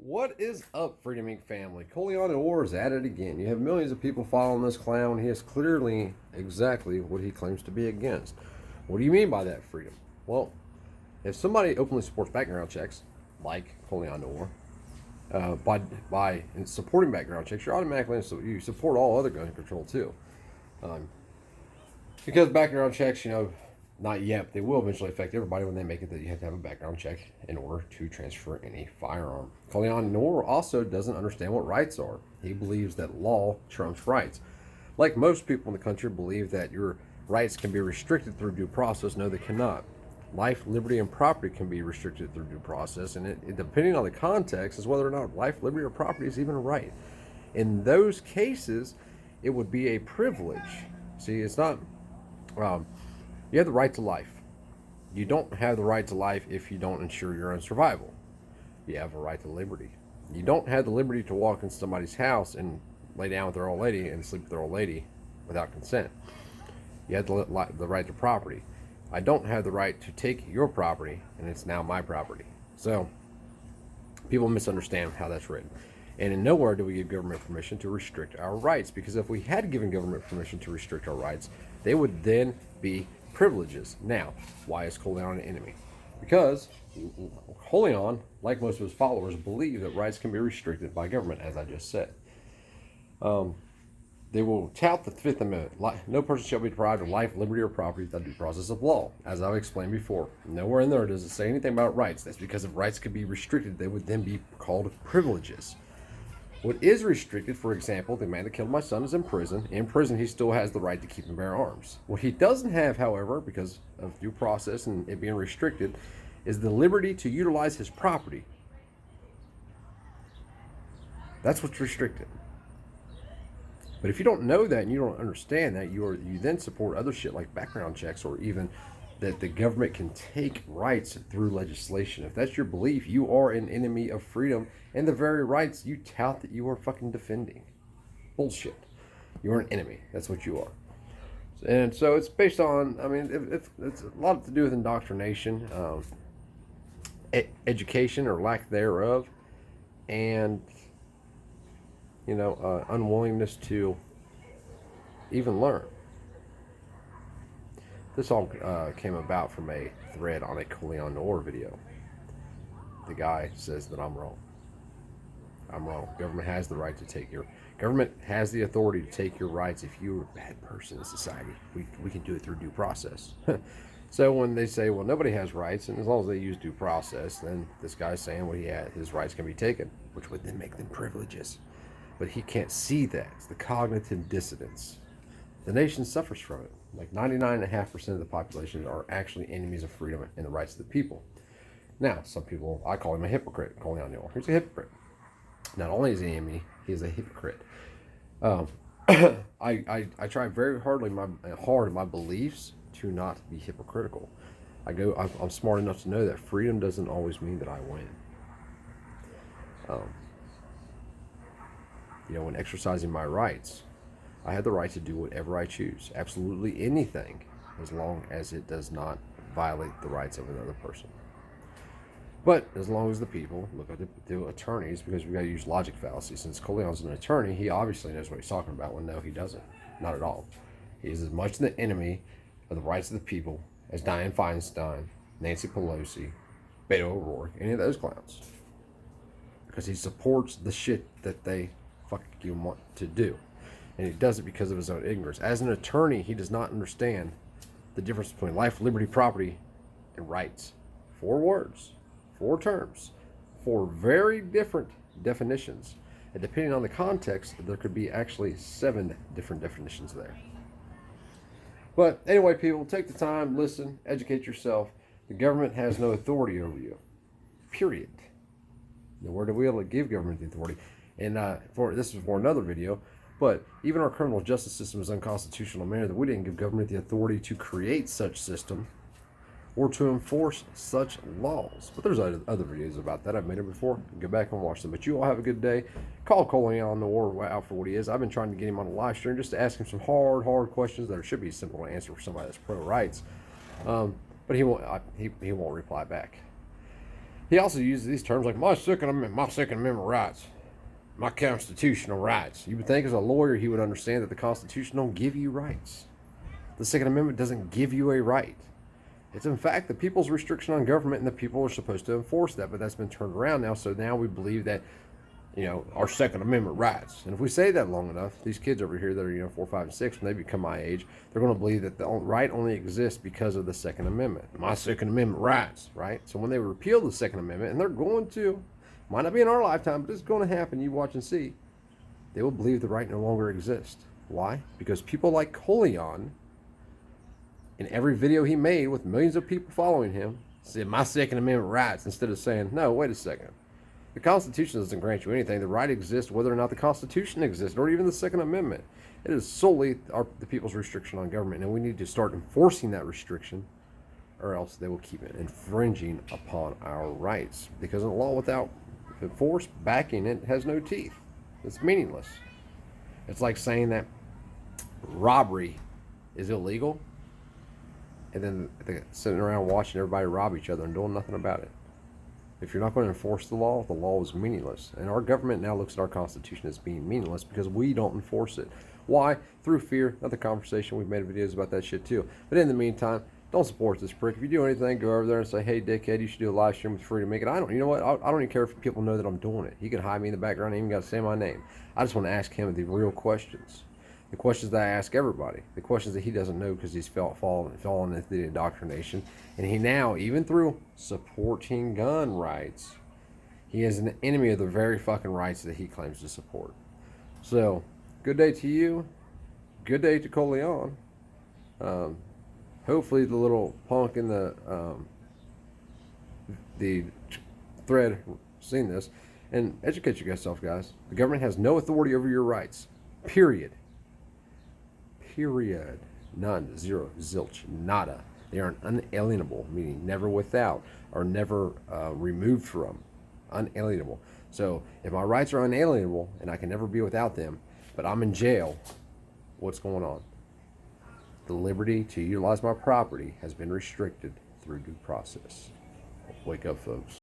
What is up, Freedom Inc. family? Coleon Orr is at it again. You have millions of people following this clown. He is clearly exactly what he claims to be against. What do you mean by that, Freedom? Well, if somebody openly supports background checks, like Coleon Orr, by supporting background checks, you're automatically you support all other gun control too. Um, because background checks, not yet, but they will eventually affect everybody when they make it that you have to have a background check in order to transfer any firearm. Coleon Noor also doesn't understand what rights are. He believes that law trumps rights. Like most people in the country believe that your rights can be restricted through due process. No, they cannot. Life, liberty, and property can be restricted through due process, and depending on the context, is whether or not life, liberty, or property is even a right. In those cases, it would be a privilege. See, it's not. You have the right to life. You don't have the right to life if you don't ensure your own survival. You have a right to liberty. You don't have the liberty to walk in somebody's house and lay down with their old lady and sleep with their old lady without consent. You have the right to property. I don't have the right to take your property and it's now my property. So people misunderstand how that's written. And in nowhere do we give government permission to restrict our rights, because if we had given government permission to restrict our rights, they would then be privileges. Now, why is Coleon an enemy? Because Coleon, like most of his followers, believe that rights can be restricted by government, as I just said. They will tout the Fifth Amendment. No person shall be deprived of life, liberty, or property without due process of law. As I've explained before, nowhere in there does it say anything about rights. That's because if rights could be restricted, they would then be called privileges. What is restricted, for example, the man that killed my son is in prison. In prison, he still has the right to keep and bear arms. What he doesn't have, however, because of due process and it being restricted, is the liberty to utilize his property. That's what's restricted. But if you don't know that and you don't understand that, you then support other shit like background checks, or even that the government can take rights through legislation. If that's your belief, you are an enemy of freedom and the very rights you tout that you are fucking defending. Bullshit. You're an enemy. That's what you are. And so it's based on, it's a lot to do with indoctrination, education or lack thereof, and, unwillingness to even learn. This all came about from a thread on a Coleon Orr video. The guy says that I'm wrong. I'm wrong. Government has the right to take government has the authority to take your rights if you're a bad person in society. We can do it through due process. So when they say, well, nobody has rights, and as long as they use due process, then this guy's saying, well, his rights can be taken, which would then make them privileges. But he can't see that. It's the cognitive dissonance. The nation suffers from it. Like 99.5% of the population are actually enemies of freedom and the rights of the people. Now, some people, I call him a hypocrite, Coleon Orr. He's a hypocrite. Not only is he an enemy, he is a hypocrite. I try very hard in my beliefs to not be hypocritical. I'm smart enough to know that freedom doesn't always mean that I win. When exercising my rights, I have the right to do whatever I choose, absolutely anything, as long as it does not violate the rights of another person. But as long as the people look at the attorneys, because we've got to use logic fallacy. Since Coleon's an attorney, he obviously knows what he's talking about. Well, no, he doesn't. Not at all. He is as much the enemy of the rights of the people as Dianne Feinstein, Nancy Pelosi, Beto O'Rourke, any of those clowns. Because he supports the shit that they fucking want to do. And he does it because of his own ignorance. As an attorney, he does not understand the difference between life, liberty, property, and rights. 4 words, 4 terms, 4 very different definitions. And depending on the context, there could be actually 7 different definitions there. But anyway, people, take the time, listen, educate yourself. The government has no authority over you. Period. Nowhere do we able to give government the authority. And this is for another video. But even our criminal justice system is unconstitutional in a manner that we didn't give government the authority to create such system or to enforce such laws. But there's other videos about that. I've made it before. Go back and watch them. But you all have a good day. Call Coleon Orr out for what he is. I've been trying to get him on a live stream just to ask him some hard questions that should be simple to answer for somebody that's pro-rights. But he won't reply back. He also uses these terms like my Second Amendment rights, my constitutional rights. You would think as a lawyer he would understand that the Constitution don't give you rights. The Second Amendment doesn't give you a right. It's in fact the people's restriction on government, and the people are supposed to enforce that. But that's been turned around now. So now we believe that, our Second Amendment rights. And if we say that long enough, these kids over here that are 4, 5, and 6, when they become my age, they're going to believe that the right only exists because of the Second Amendment. My Second Amendment rights, right? So when they repeal the Second Amendment, and they're going to, might not be in our lifetime, but it's going to happen. You watch and see. They will believe the right no longer exists. Why? Because people like Colion, in every video he made with millions of people following him, said my Second Amendment rights instead of saying, no, wait a second. The Constitution doesn't grant you anything. The right exists whether or not the Constitution exists, or even the Second Amendment. It is solely the people's restriction on government, and we need to start enforcing that restriction, or else they will keep infringing upon our rights. Because a law without force backing it has no teeth. It's meaningless. It's like saying that robbery is illegal, and then they're sitting around watching everybody rob each other and doing nothing about it. If you're not going to enforce the law is meaningless. And our government now looks at our Constitution as being meaningless because we don't enforce it. Why? Through fear. Another conversation. We've made videos about that shit too. But in the meantime, don't support this prick. If you do anything, go over there and say, hey, dickhead, you should do a live stream with Freedom Make It. I don't even care if people know that I'm doing it. He can hide me in the background. I ain't even got to say my name. I just want to ask him the real questions. The questions that I ask everybody, the questions that he doesn't know because he's fallen into the indoctrination. And he now, even through supporting gun rights, he is an enemy of the very fucking rights that he claims to support. So, good day to you. Good day to Colion. Hopefully the little punk in the thread seen this. And educate yourself, guys. The government has no authority over your rights. Period. None. Zero. Zilch. Nada. They are unalienable, meaning never without or never removed from. Unalienable. So if my rights are unalienable and I can never be without them, but I'm in jail, what's going on? The liberty to utilize my property has been restricted through due process. Wake up, folks.